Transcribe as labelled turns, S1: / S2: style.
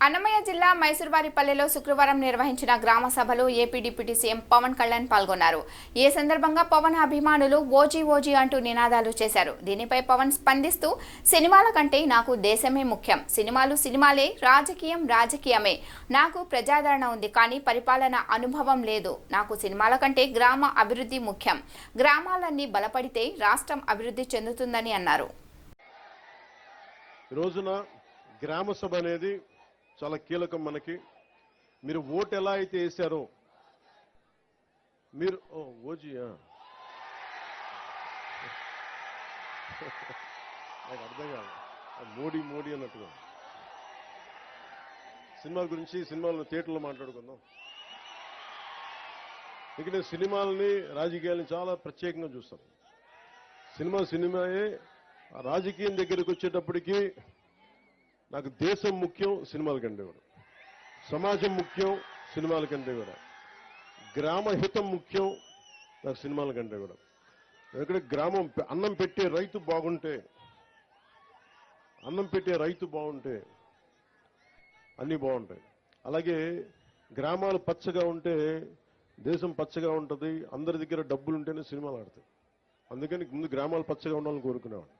S1: అన్నమయ్య జిల్లా మైసూర్వారిపల్లెలో శుక్రవారం నిర్వహించిన గ్రామ సభలో AP deputy CM Pawan Kalyan పాల్గొన్నారు. ఈ సందర్భంగా పవన్ అభిమానులు ఓజీ ఓజీ అంటూ నినాదాలు చేశారు. దీనిపై పవన్ స్పందిస్తూ సినిమాల కంటే నాకు దేశమే ముఖ్యం, సినిమాలు సినిమాలే, రాజకీయం రాజకీయమే. నాకు ప్రజాదరణ ఉంది కానీ పరిపాలన అనుభవం లేదు. నాకు సినిమాల కంటే గ్రామ అభివృద్ధి ముఖ్యం. గ్రామాలన్నీ బలపడితే రాష్ట్రం అభివృద్ధి చెందుతుందని అన్నారు.
S2: గ్రామ సభ అనేది చాలా కీలకం. మనకి మీరు ఓటు ఎలా అయితే వేశారో మీరు ఓజీయా నాకు అర్థం కాదు, మోడీ మోడీ అన్నట్టుగా. సినిమాల గురించి సినిమాలను థియేటర్లో మాట్లాడుకుందాం. ఇక్కడ సినిమాలని రాజకీయాలని చాలా ప్రత్యేకంగా చూస్తాం. సినిమాయే. రాజకీయం దగ్గరికి వచ్చేటప్పటికి నాకు దేశం ముఖ్యం సినిమాల కంటే కూడా, సమాజం ముఖ్యం సినిమాల కంటే కూడా, గ్రామ హితం ముఖ్యం నాకు సినిమాల కంటే కూడా. ఎందుకంటే గ్రామం అన్నం పెట్టే రైతు బాగుంటే అన్నీ బాగుంటాయి. అలాగే గ్రామాలు పచ్చగా ఉంటే దేశం పచ్చగా ఉంటుంది. అందరి దగ్గర డబ్బులు ఉంటేనే సినిమాలు ఆడతాయి. అందుకని ముందు గ్రామాలు పచ్చగా ఉండాలని కోరుకునేవాడు.